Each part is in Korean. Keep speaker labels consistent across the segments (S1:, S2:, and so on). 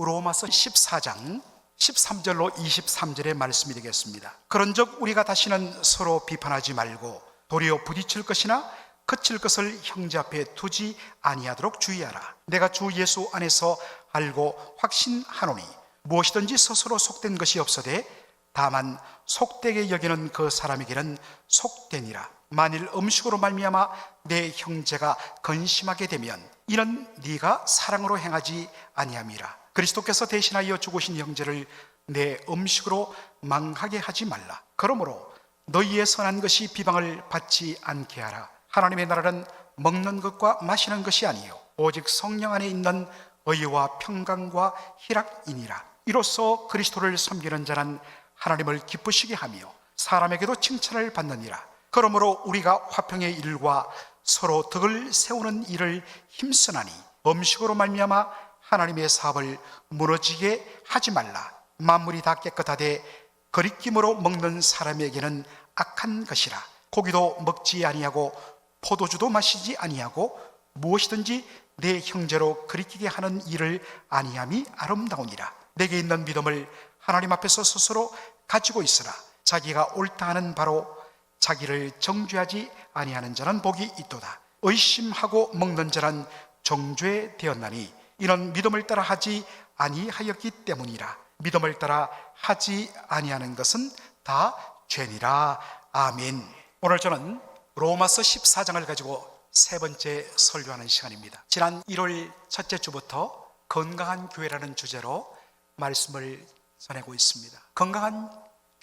S1: 로마서 14장 13절로 23절의 말씀이 되겠습니다. 그런즉 우리가 다시는 서로 비판하지 말고 도리어 부딪힐 것이나 그칠 것을 형제 앞에 두지 아니하도록 주의하라. 내가 주 예수 안에서 알고 확신하노니 무엇이든지 스스로 속된 것이 없어되 다만 속되게 여기는 그 사람에게는 속되니라. 만일 음식으로 말미암아 내 형제가 근심하게 되면 이는 네가 사랑으로 행하지 아니함이라. 그리스도께서 대신하여 죽으신 형제를 내 음식으로 망하게 하지 말라. 그러므로 너희의 선한 것이 비방을 받지 않게 하라. 하나님의 나라는 먹는 것과 마시는 것이 아니요 오직 성령 안에 있는 의와 평강과 희락이니라. 이로써 그리스도를 섬기는 자는 하나님을 기쁘시게 하며 사람에게도 칭찬을 받느니라. 그러므로 우리가 화평의 일과 서로 덕을 세우는 일을 힘쓰나니 음식으로 말미암아 하나님의 사업을 무너지게 하지 말라. 만물이 다 깨끗하되 거리낌으로 먹는 사람에게는 악한 것이라. 고기도 먹지 아니하고 포도주도 마시지 아니하고 무엇이든지 내 형제로 거리끼게 하는 일을 아니함이 아름다우니라. 내게 있는 믿음을 하나님 앞에서 스스로 가지고 있으라. 자기가 옳다 하는 바로 자기를 정죄하지 아니하는 자는 복이 있도다. 의심하고 먹는 자는 정죄되었나니 이는 믿음을 따라 하지 아니하였기 때문이라. 믿음을 따라 하지 아니하는 것은 다 죄니라. 아멘. 오늘 저는 로마서 14장을 가지고 세 번째 설교하는 시간입니다. 지난 1월 첫째 주부터 건강한 교회라는 주제로 말씀을 전하고 있습니다. 건강한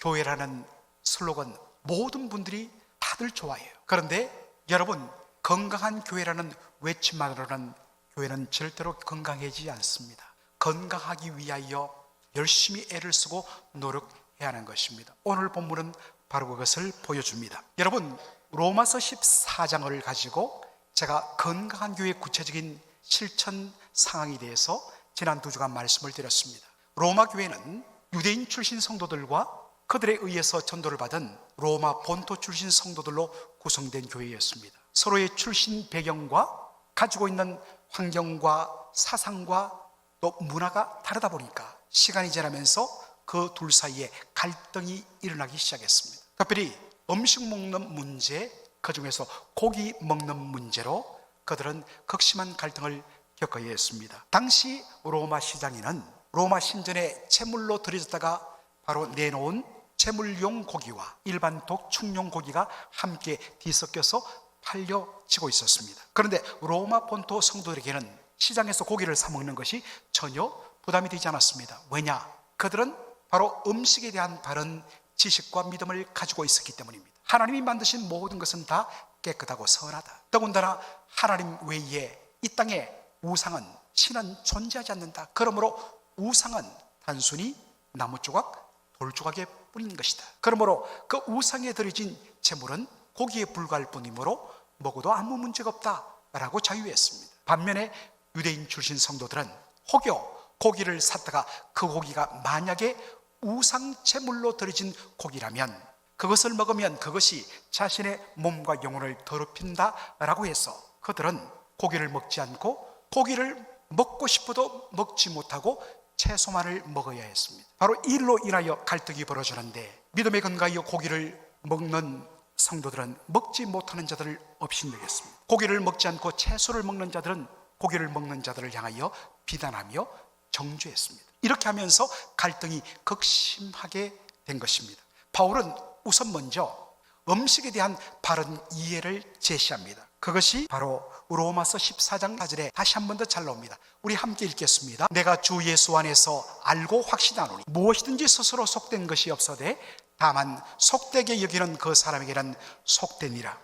S1: 교회라는 슬로건 모든 분들이 다들 좋아해요. 그런데 여러분, 건강한 교회라는 외침만으로는 교회는 절대로 건강해지지 않습니다. 건강하기 위하여 열심히 애를 쓰고 노력해야 하는 것입니다. 오늘 본문은 바로 그것을 보여줍니다. 여러분, 로마서 14장을 가지고 제가 건강한 교회의 구체적인 실천 상황에 대해서 지난 2주간 말씀을 드렸습니다. 로마 교회는 유대인 출신 성도들과 그들에 의해서 전도를 받은 로마 본토 출신 성도들로 구성된 교회였습니다. 서로의 출신 배경과 가지고 있는 환경과 사상과 또 문화가 다르다 보니까 시간이 지나면서 그 둘 사이에 갈등이 일어나기 시작했습니다. 특별히 음식 먹는 문제, 그 중에서 고기 먹는 문제로 그들은 극심한 갈등을 겪어야 했습니다. 당시 로마 시장에는 로마 신전에 제물로 드려졌다가 바로 내놓은 제물용 고기와 일반 독축용 고기가 함께 뒤섞여서 팔려지고 있었습니다. 그런데 로마 본토 성도들에게는 시장에서 고기를 사 먹는 것이 전혀 부담이 되지 않았습니다. 왜냐? 그들은 바로 음식에 대한 바른 지식과 믿음을 가지고 있었기 때문입니다. 하나님이 만드신 모든 것은 다 깨끗하고 선하다. 더군다나 하나님 외에 이 땅에 우상은, 신은 존재하지 않는다. 그러므로 우상은 단순히 나무 조각, 돌 조각에 뿐인 것이다. 그러므로 그 우상에 드려진 제물은 고기에 불과할 뿐이므로 먹어도 아무 문제가 없다라고 자유했습니다. 반면에 유대인 출신 성도들은 혹여 고기를 샀다가 그 고기가 만약에 우상 제물로 드려진 고기라면 그것을 먹으면 그것이 자신의 몸과 영혼을 더럽힌다라고 해서 그들은 고기를 먹지 않고 고기를 먹고 싶어도 먹지 못하고 채소만을 먹어야 했습니다. 바로 이 일로 인하여 갈등이 벌어지는데 믿음의 근거하여 고기를 먹는 성도들은 먹지 못하는 자들을 업신여겼습니다. 고기를 먹지 않고 채소를 먹는 자들은 고기를 먹는 자들을 향하여 비난하며 정죄했습니다. 이렇게 하면서 갈등이 극심하게 된 것입니다. 바울은 우선 먼저 음식에 대한 바른 이해를 제시합니다. 그것이 바로 로마서 14장 4절에 다시 한 번 더 잘 나옵니다. 우리 함께 읽겠습니다. 내가 주 예수 안에서 알고 확신하노니 무엇이든지 스스로 속된 것이 없어되 다만 속되게 여기는 그 사람에게는 속되니라.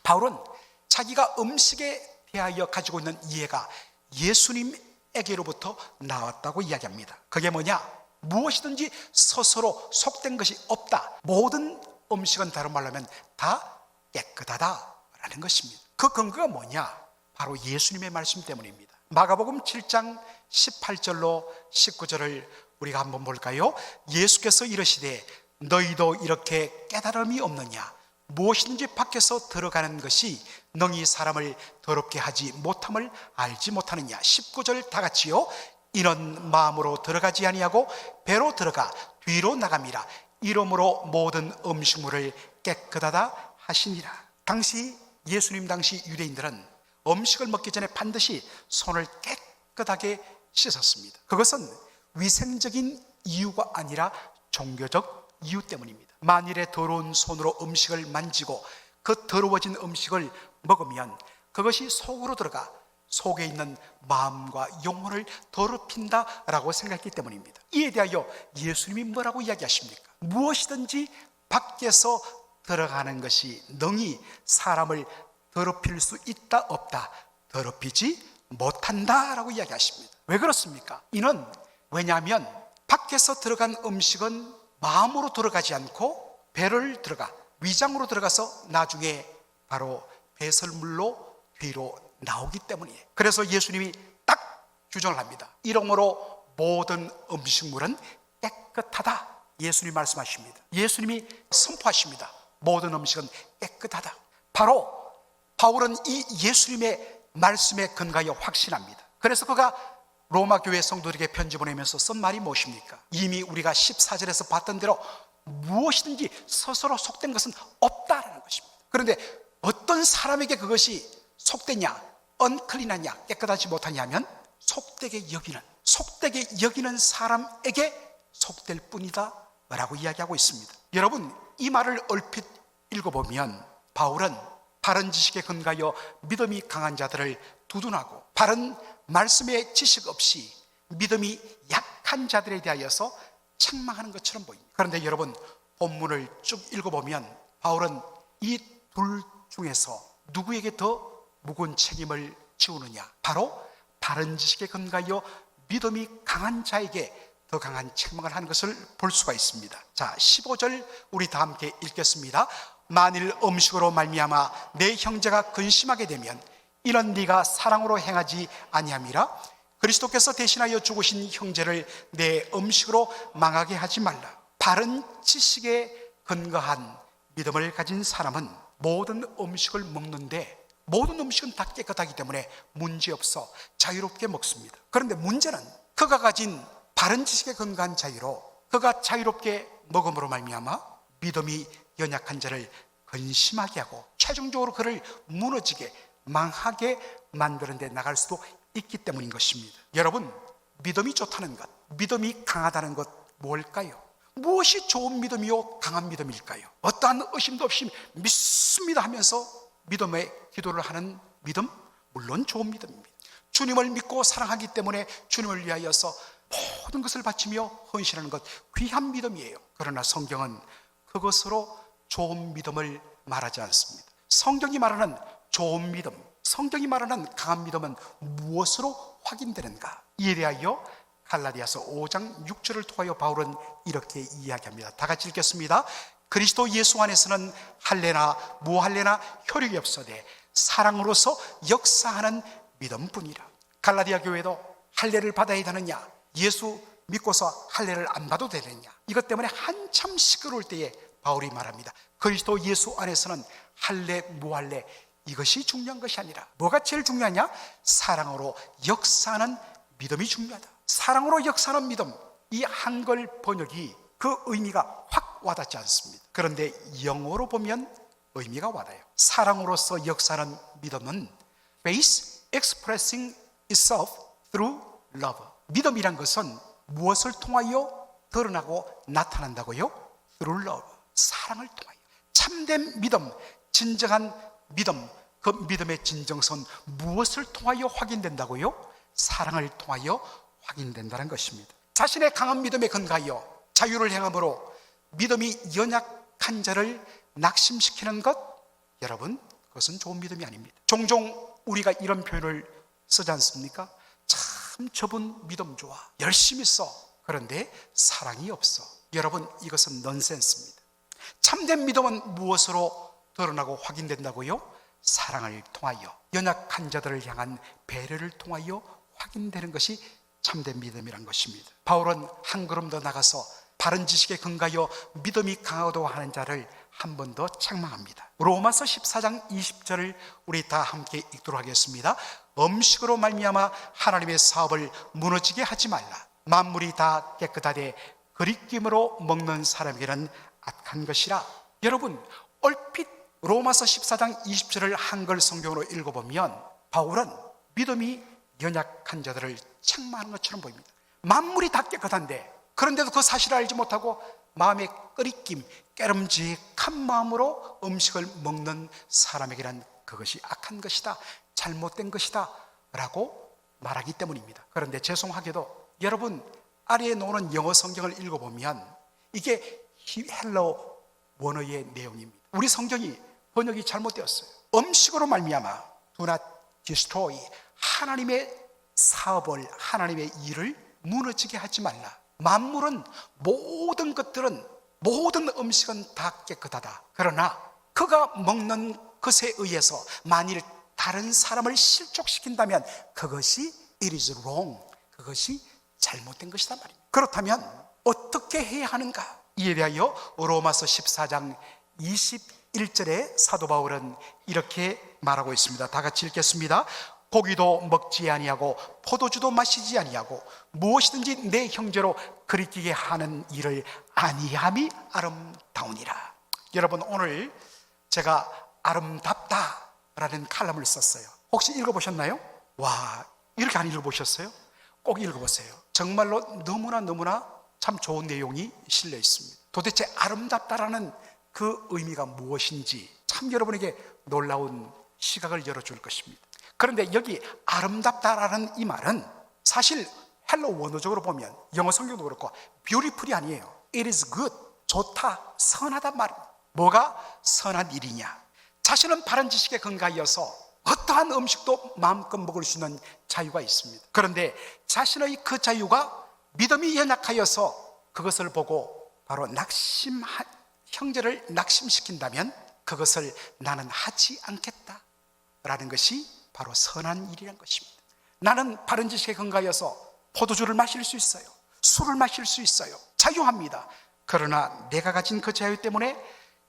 S1: 바울은 자기가 음식에 대하여 가지고 있는 이해가 예수님에게로부터 나왔다고 이야기합니다. 그게 뭐냐? 무엇이든지 스스로 속된 것이 없다. 모든 음식은 다른 말로 하면 다 깨끗하다라는 것입니다. 그 근거가 뭐냐? 바로 예수님의 말씀 때문입니다. 마가복음 7장 18절로 19절을 우리가 한번 볼까요? 예수께서 이르시되 너희도 이렇게 깨달음이 없느냐? 무엇이든지 밖에서 들어가는 것이 능히 사람을 더럽게 하지 못함을 알지 못하느냐? 19절 다 같이요. 이는 마음으로 들어가지 아니하고 배로 들어가 뒤로 나갑니다. 이러므로 모든 음식물을 깨끗하다 하시니라. 당시 예수님 당시 유대인들은 음식을 먹기 전에 반드시 손을 깨끗하게 씻었습니다. 그것은 위생적인 이유가 아니라 종교적 이유 때문입니다. 만일에 더러운 손으로 음식을 만지고 그 더러워진 음식을 먹으면 그것이 속으로 들어가 속에 있는 마음과 영혼을 더럽힌다라고 생각했기 때문입니다. 이에 대하여 예수님이 뭐라고 이야기하십니까? 무엇이든지 밖에서 들어가는 것이 능히 사람을 더럽힐 수 있다 없다, 더럽히지 못한다라고 이야기하십니다. 왜 그렇습니까? 이는 왜냐하면 밖에서 들어간 음식은 마음으로 들어가지 않고 배를 들어가 위장으로 들어가서 나중에 바로 배설물로 뒤로 나오기 때문이에요. 그래서 예수님이 딱 규정을 합니다. 이러므로 모든 음식물은 깨끗하다. 예수님이 말씀하십니다. 예수님이 선포하십니다. 모든 음식은 깨끗하다. 바로 바울은 이 예수님의 말씀에 근거하여 확신합니다. 그래서 그가 로마 교회 성도들에게 편지 보내면서 쓴 말이 무엇입니까? 이미 우리가 14절에서 봤던 대로 무엇이든지 스스로 속된 것은 없다라는 것입니다. 그런데 어떤 사람에게 그것이 속되냐, 언클린하냐, 깨끗하지 못하냐면 속되게 여기는 사람에게 속될 뿐이다 라고 이야기하고 있습니다. 여러분, 이 말을 얼핏 읽어보면 바울은 바른 지식에 근거하여 믿음이 강한 자들을 두둔하고 바른 말씀의 지식 없이 믿음이 약한 자들에 대하여서 책망하는 것처럼 보입니다. 그런데 여러분, 본문을 쭉 읽어보면 바울은 이 둘 중에서 누구에게 더 무거운 책임을 지우느냐? 바로 바른 지식에 근거하여 믿음이 강한 자에게 더 강한 책망을 하는 것을 볼 수가 있습니다. 자, 15절 우리 다 함께 읽겠습니다. 만일 음식으로 말미암아 내 형제가 근심하게 되면 이는 네가 사랑으로 행하지 아니함이라. 그리스도께서 대신하여 죽으신 형제를 내 음식으로 망하게 하지 말라. 바른 지식에 근거한 믿음을 가진 사람은 모든 음식을 먹는데 모든 음식은 다 깨끗하기 때문에 문제없어 자유롭게 먹습니다. 그런데 문제는 그가 가진 바른 지식에 근거한 자유로 그가 자유롭게 먹음으로 말미암아 믿음이 연약한 자를 근심하게 하고 최종적으로 그를 무너지게 망하게 만드는 데 나갈 수도 있기 때문인 것입니다. 여러분, 믿음이 좋다는 것, 믿음이 강하다는 것 뭘까요? 무엇이 좋은 믿음이요 강한 믿음일까요? 어떠한 의심도 없이 믿습니다 하면서 믿음의 기도를 하는 믿음? 물론 좋은 믿음입니다. 주님을 믿고 사랑하기 때문에 주님을 위하여서 모든 것을 바치며 헌신하는 것, 귀한 믿음이에요. 그러나 성경은 그것으로 좋은 믿음을 말하지 않습니다. 성경이 말하는 좋은 믿음, 성경이 말하는 강한 믿음은 무엇으로 확인되는가? 이에 대하여 갈라디아서 5장 6절을 통하여 바울은 이렇게 이야기합니다. 다 같이 읽겠습니다. 그리스도 예수 안에서는 할례나 무할례나 효력이 없어되 사랑으로서 역사하는 믿음뿐이라. 갈라디아 교회도 할례를 받아야 되느냐, 예수 믿고서 할례를 안 받아도 되느냐, 이것 때문에 한참 시끄러울 때에 바울이 말합니다. 그리스도 예수 안에서는 할례 무할례 이것이 중요한 것이 아니라 뭐가 제일 중요하냐? 사랑으로 역사하는 믿음이 중요하다. 사랑으로 역사하는 믿음, 이 한글 번역이 그 의미가 확 와닿지 않습니다. 그런데 영어로 보면 의미가 와닿아요. 사랑으로서 역사하는 믿음은 faith expressing itself through love. 믿음이란 것은 무엇을 통하여 드러나고 나타난다고요? through love. 사랑을 통하여. 참된 믿음, 진정한 믿음, 그 믿음의 진정성 무엇을 통하여 확인된다고요? 사랑을 통하여 확인된다는 것입니다. 자신의 강한 믿음에 근거하여 자유를 행함으로 믿음이 연약한 자를 낙심시키는 것, 여러분, 그것은 좋은 믿음이 아닙니다. 종종 우리가 이런 표현을 쓰지 않습니까? 참 저분 믿음 좋아, 열심히 써. 그런데 사랑이 없어. 여러분, 이것은 넌센스입니다. 참된 믿음은 무엇으로 드러나고 확인된다고요? 사랑을 통하여, 연약한 자들을 향한 배려를 통하여 확인되는 것이 참된 믿음이란 것입니다. 바울은 한 걸음 더 나가서 바른 지식에 근거하여 믿음이 강하다고 하는 자를 한 번 더 책망합니다. 로마서 14장 20절을 우리 다 함께 읽도록 하겠습니다. 음식으로 말미암아 하나님의 사업을 무너지게 하지 말라. 만물이 다 깨끗하되 그리낌으로 먹는 사람에게는 악한 것이라. 여러분, 얼핏 로마서 14장 20절을 한글 성경으로 읽어보면 바울은 믿음이 연약한 자들을 책망하는 것처럼 보입니다. 만물이 다 깨끗한데, 그런데도 그 사실을 알지 못하고 마음의 끄리낌, 깨름직한 마음으로 음식을 먹는 사람에게는 그것이 악한 것이다, 잘못된 것이다 라고 말하기 때문입니다. 그런데 죄송하게도 여러분, 아래에 놓는 영어 성경을 읽어보면 이게 헬러 원어의 내용입니다. 우리 성경이 번역이 잘못되었어요. 음식으로 말미암아 do not destroy, 하나님의 사업을, 하나님의 일을 무너지게 하지 말라. 만물은, 모든 것들은, 모든 음식은 다 깨끗하다. 그러나 그가 먹는 것에 의해서 만일 다른 사람을 실족시킨다면 그것이 it is wrong, 그것이 잘못된 것이다 말입니다. 그렇다면 어떻게 해야 하는가? 이에 대하여 로마서 14장 21절에 사도 바울은 이렇게 말하고 있습니다. 다 같이 읽겠습니다. 고기도 먹지 아니하고 포도주도 마시지 아니하고 무엇이든지 내 형제로 그리키게 하는 일을 아니함이 아름다우니라. 여러분, 오늘 제가 아름답다라는 칼럼을 썼어요. 혹시 읽어보셨나요? 와, 이렇게 안 읽어보셨어요? 꼭 읽어보세요. 정말로 너무나 참 좋은 내용이 실려 있습니다. 도대체 아름답다라는 그 의미가 무엇인지 참 여러분에게 놀라운 시각을 열어줄 것입니다. 그런데 여기 아름답다라는 이 말은 사실 헬로 원어적으로 보면 영어 성경도 그렇고 beautiful이 아니에요. It is good, 좋다, 선하단 말입니다. 뭐가 선한 일이냐? 자신은 바른 지식에 근거하여서 어떠한 음식도 마음껏 먹을 수 있는 자유가 있습니다. 그런데 자신의 그 자유가 믿음이 연약하여서 그것을 보고 바로 형제를 낙심시킨다면 그것을 나는 하지 않겠다라는 것이 바로 선한 일이란 것입니다. 나는 바른 지식에 근거하여서 포도주를 마실 수 있어요. 술을 마실 수 있어요. 자유합니다. 그러나 내가 가진 그 자유 때문에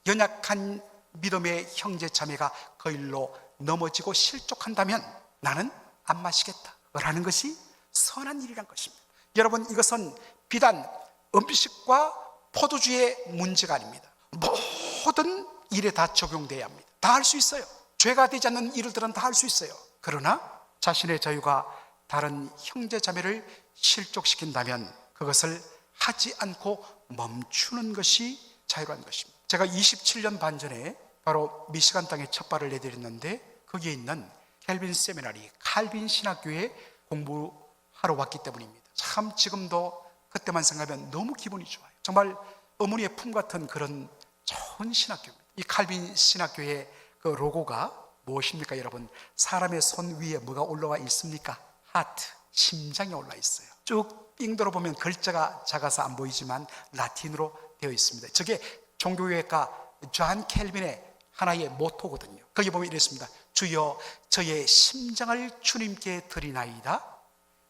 S1: 연약한 믿음의 형제 자매가 그 일로 넘어지고 실족한다면 나는 안 마시겠다라는 것이 선한 일이란 것입니다. 여러분, 이것은 비단 음식과 포도주의 문제가 아닙니다. 모든 일에 다 적용돼야 합니다. 다 할 수 있어요. 죄가 되지 않는 일들은 다 할 수 있어요. 그러나 자신의 자유가 다른 형제 자매를 실족시킨다면 그것을 하지 않고 멈추는 것이 자유라는 것입니다. 제가 27년 반 전에 바로 미시간 땅에 첫 발을 내디뎠는데 거기에 있는 켈빈 세미나리, 칼빈 신학교에 공부하러 왔기 때문입니다. 참 지금도 그때만 생각하면 너무 기분이 좋아요. 정말 어머니의 품 같은 그런 좋은 신학교입니다. 이 칼빈 신학교의 그 로고가 무엇입니까, 여러분? 사람의 손 위에 뭐가 올라와 있습니까? 하트, 심장이 올라 있어요. 쭉 삥 돌아보면 글자가 작아서 안 보이지만 라틴으로 되어 있습니다. 저게 종교개혁가 존 켈빈의 하나의 모토거든요. 거기 보면 이랬습니다. 주여, 저의 심장을 주님께 드리나이다.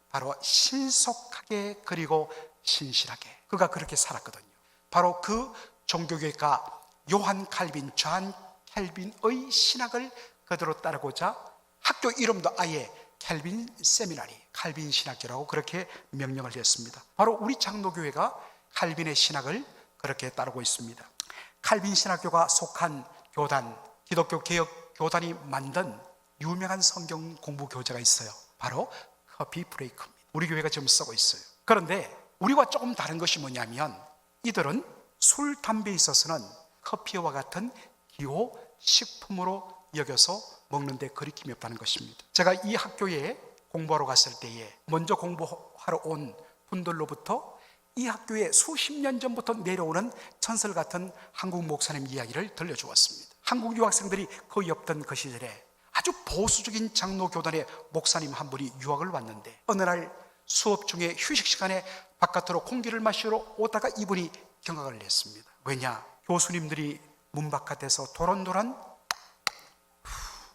S1: 바로 신속하게 그리고 신실하게. 그가 그렇게 살았거든요. 바로 그 종교개혁가 요한 칼빈, 존 켈빈의 신학을 그대로 따르고자 학교 이름도 아예 켈빈 세미나리, 칼빈 신학교라고 그렇게 명명을 했습니다. 바로 우리 장로교회가 칼빈의 신학을 그렇게 따르고 있습니다. 칼빈 신학교가 속한 교단, 기독교 개혁 교단이 만든 유명한 성경 공부 교재가 있어요. 바로 커피 브레이크입니다. 우리 교회가 지금 쓰고 있어요. 그런데 우리와 조금 다른 것이 뭐냐면 이들은 술, 담배에 있어서는 커피와 같은 기호 식품으로 여겨서 먹는데 거리낌이 없다는 것입니다. 제가 이 학교에 공부하러 갔을 때에 먼저 공부하러 온 분들로부터 이 학교에 수십 년 전부터 내려오는 전설 같은 한국 목사님 이야기를 들려주었습니다. 한국 유학생들이 거의 없던 그 시절에 아주 보수적인 장로교단의 목사님 한 분이 유학을 왔는데 어느 날 수업 중에 휴식 시간에 바깥으로 공기를 마시러 오다가 이분이 경악을 했습니다. 왜냐? 교수님들이 문 바깥에서 도란도란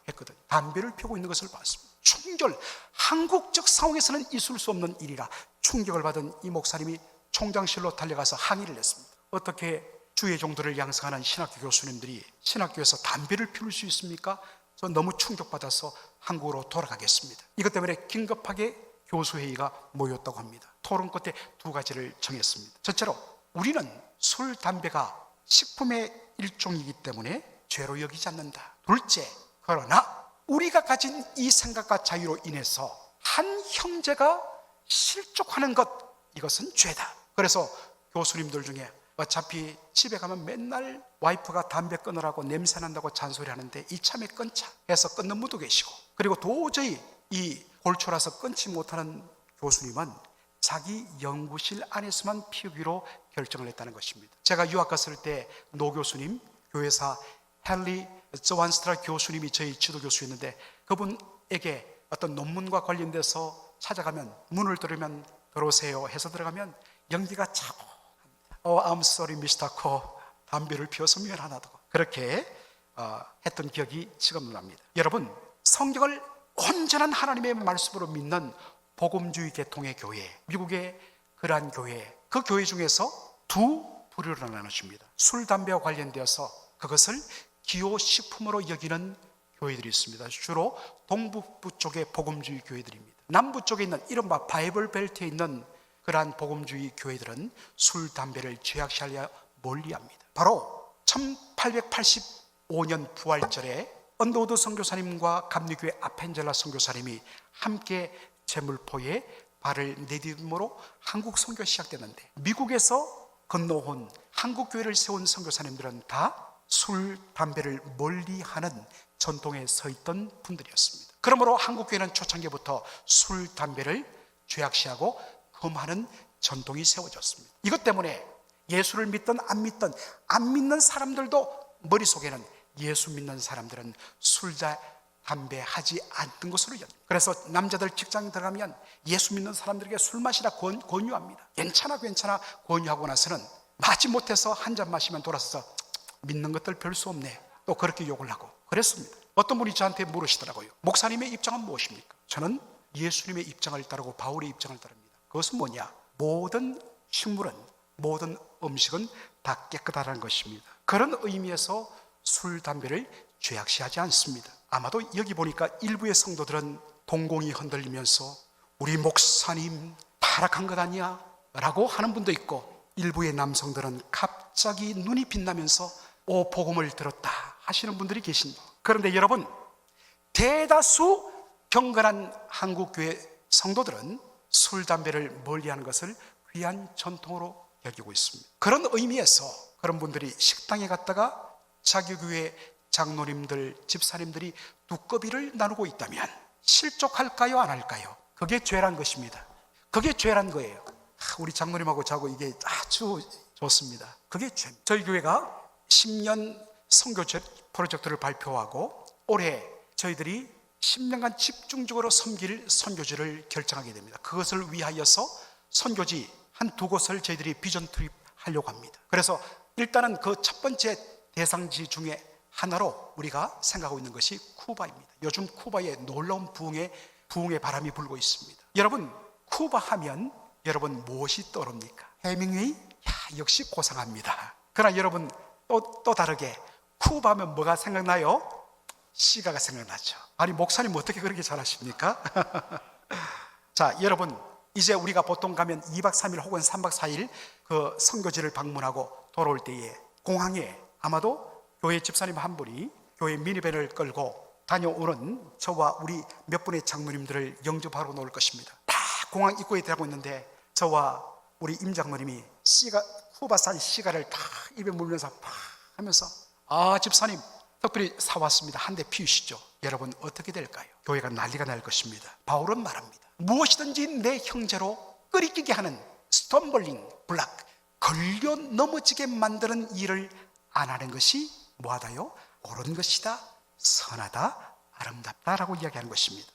S1: 했거든요. 담배를 피우고 있는 것을 봤습니다. 충격, 한국적 상황에서는 있을 수 없는 일이라 충격을 받은 이 목사님이 총장실로 달려가서 항의를 했습니다. 어떻게 주의 종들을 양성하는 신학교 교수님들이 신학교에서 담배를 피울 수 있습니까? 저 너무 충격받아서 한국으로 돌아가겠습니다. 이것 때문에 긴급하게 교수회의가 모였다고 합니다. 토론 끝에 두 가지를 정했습니다. 첫째로 우리는 술, 담배가 식품의 일종이기 때문에 죄로 여기지 않는다. 둘째, 그러나 우리가 가진 이 생각과 자유로 인해서 한 형제가 실족하는 것, 이것은 죄다. 그래서 교수님들 중에 어차피 집에 가면 맨날 와이프가 담배 끊으라고 냄새 난다고 잔소리하는데 이참에 끊자 해서 끊는 분도 계시고, 그리고 도저히 이 골초라서 끊지 못하는 교수님은 자기 연구실 안에서만 피우기로 결정을 했다는 것입니다. 제가 유학 갔을 때 노 교수님, 교회사 헨리 저완스트라 교수님이 저희 지도 교수였는데, 그분에게 어떤 논문과 관련돼서 찾아가면 문을 들으면 들어오세요 해서 들어가면 연기가 차고, I'm sorry, Mr. Ko. 담배를 피워서 미안하다고 그렇게 했던 기억이 지금 납니다. 여러분, 성경을 온전한 하나님의 말씀으로 믿는 복음주의 계통의 교회, 미국의 그러한 교회, 그 교회 중에서 두 부류로 나눠집니다. 술, 담배와 관련되어서 그것을 기호식품으로 여기는 교회들이 있습니다. 주로 동북부 쪽의 복음주의 교회들입니다. 남부 쪽에 있는 이른바 바이블 벨트에 있는 그러한 복음주의 교회들은 술, 담배를 죄악시하려 멀리합니다. 바로 1885년 부활절에 언더우드 선교사님과 감리교회 아펜젤라 선교사님이 함께 제물포에 발을 내딛음으로 한국 선교 시작됐는데, 미국에서 건너온 한국 교회를 세운 선교사님들은 다 술, 담배를 멀리하는 전통에 서 있던 분들이었습니다. 그러므로 한국 교회는 초창기부터 술, 담배를 죄악시하고 금하는 전통이 세워졌습니다. 이것 때문에 예수를 믿든 안 믿는 사람들도 머릿속에는 예수 믿는 사람들은 술, 담배 하지 않던 것으로 여깁니다. 그래서 남자들 직장에 들어가면 예수 믿는 사람들에게 술 마시라 권유합니다. 괜찮아 권유하고 나서는 마지못해서 한 잔 마시면 돌아서서 믿는 것들 별 수 없네, 또 그렇게 욕을 하고 그랬습니다. 어떤 분이 저한테 물으시더라고요. 목사님의 입장은 무엇입니까? 저는 예수님의 입장을 따르고 바울의 입장을 따릅니다. 그것은 뭐냐? 모든 식물은, 모든 음식은 다 깨끗하다는 것입니다. 그런 의미에서 술, 담배를 죄악시하지 않습니다. 아마도 여기 보니까 일부의 성도들은 동공이 흔들리면서 우리 목사님 타락한 것 아니야? 라고 하는 분도 있고, 일부의 남성들은 갑자기 눈이 빛나면서 오, 복음을 들었다 하시는 분들이 계십니다. 그런데 여러분, 대다수 경건한 한국교회 성도들은 술, 담배를 멀리하는 것을 귀한 전통으로 여기고 있습니다. 그런 의미에서 그런 분들이 식당에 갔다가 자기 교회 장로님들, 집사님들이 두꺼비를 나누고 있다면 실족할까요, 안 할까요? 그게 죄란 것입니다. 그게 죄란 거예요. 우리 장로님하고 저하고 이게 아주 좋습니다. 그게 죄입니다. 저희 교회가 10년 선교 프로젝트를 발표하고 올해 저희들이 10년간 집중적으로 섬길 선교지를 결정하게 됩니다. 그것을 위하여서 선교지 한 두 곳을 저희들이 비전 트립 하려고 합니다. 그래서 일단은 그 첫 번째 대상지 중에 하나로 우리가 생각하고 있는 것이 쿠바입니다. 요즘 쿠바에 놀라운 부흥의 바람이 불고 있습니다. 여러분, 쿠바 하면 여러분 무엇이 떠오릅니까? 해밍웨이? 역시 고상합니다. 그러나 여러분 또 다르게 쿠바 하면 뭐가 생각나요? 시가가 생각나죠. 아니, 목사님 어떻게 그렇게 잘하십니까? 자, 여러분, 이제 우리가 보통 가면 2박 3일 혹은 3박 4일 그 선교지를 방문하고 돌아올 때에 공항에 아마도 교회 집사님 한 분이 교회 미니밴을 끌고 다녀오는 저와 우리 몇 분의 장로님들을 영접하러 놓을 것입니다. 다 공항 입구에 들어가고 있는데 저와 우리 임 장로님이 쿠바산 시가를 다 입에 물면서 팍 하면서 집사님 특별히 사왔습니다. 한 대 피우시죠. 여러분 어떻게 될까요? 교회가 난리가 날 것입니다. 바울은 말합니다. 무엇이든지 내 형제로 끓이끼게 하는 스톰블링 블락, 걸려 넘어지게 만드는 일을 안 하는 것이 뭐하다요? 옳은 것이다, 선하다, 아름답다라고 이야기하는 것입니다.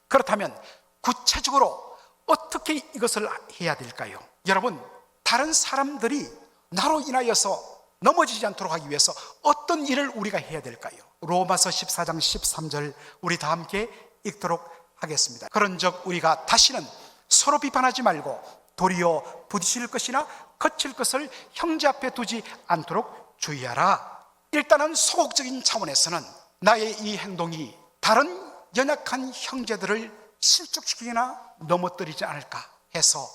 S1: 그렇다면 구체적으로 어떻게 이것을 해야 될까요? 여러분, 다른 사람들이 나로 인하여서 넘어지지 않도록 하기 위해서 어떤 일을 우리가 해야 될까요? 로마서 14장 13절 우리 다 함께 읽도록 하겠습니다. 그런즉 우리가 다시는 서로 비판하지 말고 도리어 부딪힐 것이나 거칠 것을 형제 앞에 두지 않도록 주의하라. 일단은 소극적인 차원에서는 나의 이 행동이 다른 연약한 형제들을 실족시키거나 넘어뜨리지 않을까 해서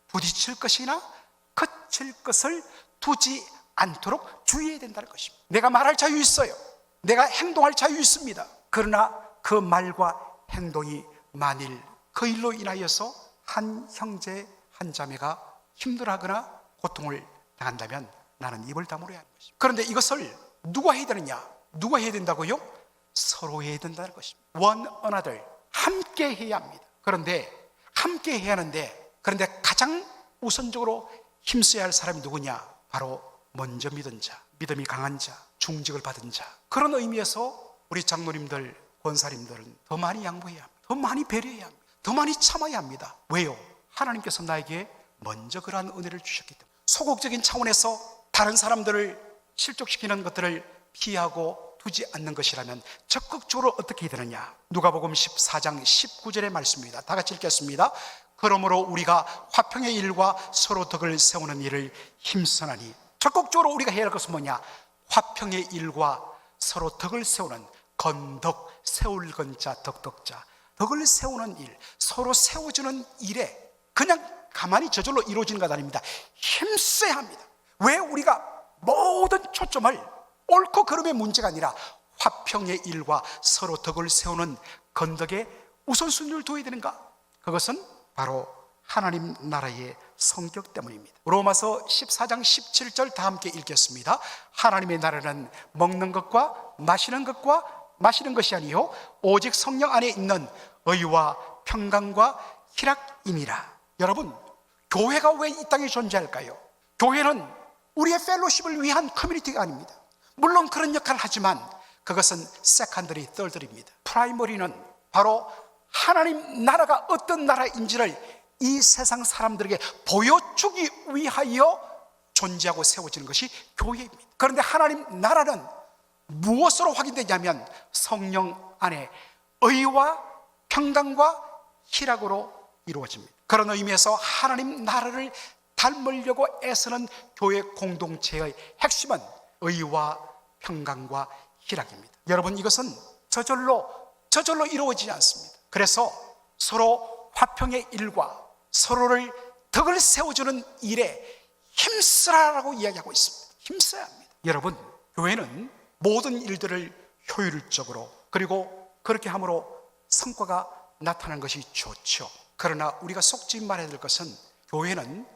S1: 부딪힐 것이나 거칠 것을 두지 않도록 주의해야 된다는 것입니다. 내가 말할 자유 있어요. 내가 행동할 자유 있습니다. 그러나 그 말과 행동이 만일 그 일로 인하여서 한 형제 한 자매가 힘들어하거나 고통을 당한다면 나는 입을 다물어야 하는 것입니다. 그런데 이것을 누가 해야 되느냐? 누가 해야 된다고요? 서로 해야 된다는 것입니다. one another, 함께 해야 합니다. 그런데 함께 해야 하는데, 그런데 가장 우선적으로 힘써야 할 사람이 누구냐? 바로 먼저 믿은 자, 믿음이 강한 자, 중직을 받은 자. 그런 의미에서 우리 장로님들, 권사님들은 더 많이 양보해야 합니다. 더 많이 배려해야 합니다. 더 많이 참아야 합니다. 왜요? 하나님께서 나에게 먼저 그러한 은혜를 주셨기 때문에. 소극적인 차원에서 다른 사람들을 실족시키는 것들을 피하고 두지 않는 것이라면 적극적으로 어떻게 해야 되느냐? 누가복음 14장 19절의 말씀입니다. 다 같이 읽겠습니다. 그러므로 우리가 화평의 일과 서로 덕을 세우는 일을 힘쓰나니. 적극적으로 우리가 해야 할 것은 뭐냐? 화평의 일과 서로 덕을 세우는, 건덕, 세울 건자, 덕덕자, 덕을 세우는 일, 서로 세워주는 일에 그냥 가만히 저절로 이루어지는 것 아닙니다. 힘써야 합니다. 왜 우리가 모든 초점을 옳고 그름의 문제가 아니라 화평의 일과 서로 덕을 세우는 건덕에 우선순위를 둬야 되는가? 그것은 바로 하나님 나라의 성격 때문입니다. 로마서 14장 17절 다 함께 읽겠습니다. 하나님의 나라는 먹는 것과 마시는 것이 아니요 오직 성령 안에 있는 의와 평강과 희락이니라. 여러분, 교회가 왜 이 땅에 존재할까요? 교회는 우리의 펠로십을 위한 커뮤니티가 아닙니다. 물론 그런 역할을 하지만 그것은 세컨더리, 썰드리입니다. 프라이머리는 바로 하나님 나라가 어떤 나라인지를 이 세상 사람들에게 보여주기 위하여 존재하고 세워지는 것이 교회입니다. 그런데 하나님 나라는 무엇으로 확인되냐면 성령 안에 의와 평강과 희락으로 이루어집니다. 그런 의미에서 하나님 나라를 닮으려고 애쓰는 교회 공동체의 핵심은 의와 평강과 희락입니다. 여러분, 이것은 저절로 이루어지지 않습니다. 그래서 서로 화평의 일과 서로를 덕을 세워주는 일에 힘쓰라라고 이야기하고 있습니다. 힘써야 합니다. 여러분, 교회는 모든 일들을 효율적으로, 그리고 그렇게 함으로 성과가 나타나는 것이 좋죠. 그러나 우리가 속지 말아야 될 것은 교회는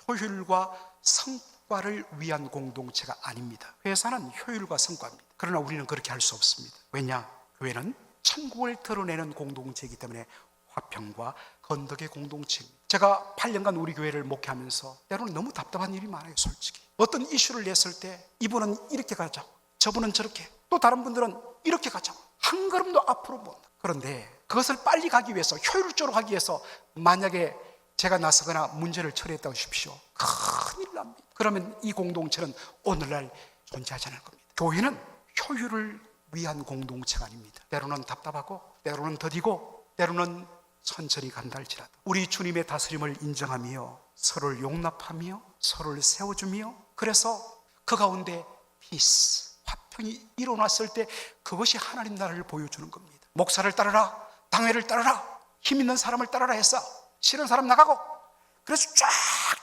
S1: 효율과 성과를 위한 공동체가 아닙니다. 회사는 효율과 성과입니다. 그러나 우리는 그렇게 할 수 없습니다. 왜냐? 교회는 천국을 드러내는 공동체이기 때문에 화평과 건덕의 공동체입니다. 제가 8년간 우리 교회를 목회하면서 때로는 너무 답답한 일이 많아요. 솔직히 어떤 이슈를 냈을 때 이분은 이렇게 가자, 저분은 저렇게, 또 다른 분들은 이렇게 가자, 한 걸음도 앞으로 못 나. 그런데 그것을 빨리 가기 위해서, 효율적으로 하기 위해서 만약에 제가 나서거나 문제를 처리했다고 하십시오, 큰일 납니다. 그러면 이 공동체는 오늘날 존재하지 않을 겁니다. 교회는 효율을 위한 공동체가 아닙니다. 때로는 답답하고, 때로는 더디고, 때로는 천천히 간다 할지라도 우리 주님의 다스림을 인정하며 서로를 용납하며 서로를 세워주며, 그래서 그 가운데 피스, 화평이 일어났을 때 그것이 하나님 나라를 보여주는 겁니다. 목사를 따르라, 당회를 따르라, 힘 있는 사람을 따르라 해서 싫은 사람 나가고, 그래서 쫙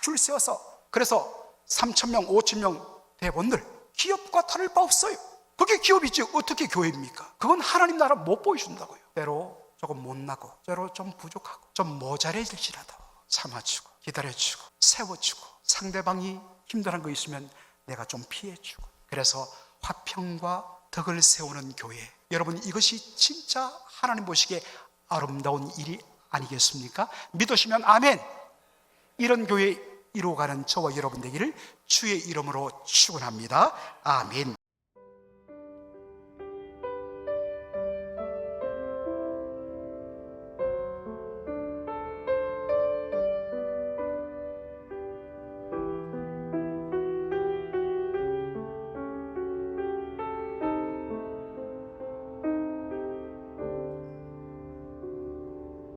S1: 줄 세워서, 그래서 3,000명, 5,000명 대본들, 기업과 다를 바 없어요. 그게 기업이지 어떻게 교회입니까? 그건 하나님 나라 못 보여준다고요. 때로 조금 못나고, 때로 좀 부족하고, 좀 모자라질지라도 참아주고, 기다려주고, 세워주고, 상대방이 힘들한 거 있으면 내가 좀 피해주고, 그래서 화평과 덕을 세우는 교회. 여러분, 이것이 진짜 하나님 보시기에 아름다운 일이 아니겠습니까? 믿으시면 아멘. 이런 교회 이루어가는 저와 여러분 되기를 주의 이름으로 축원합니다. 아멘.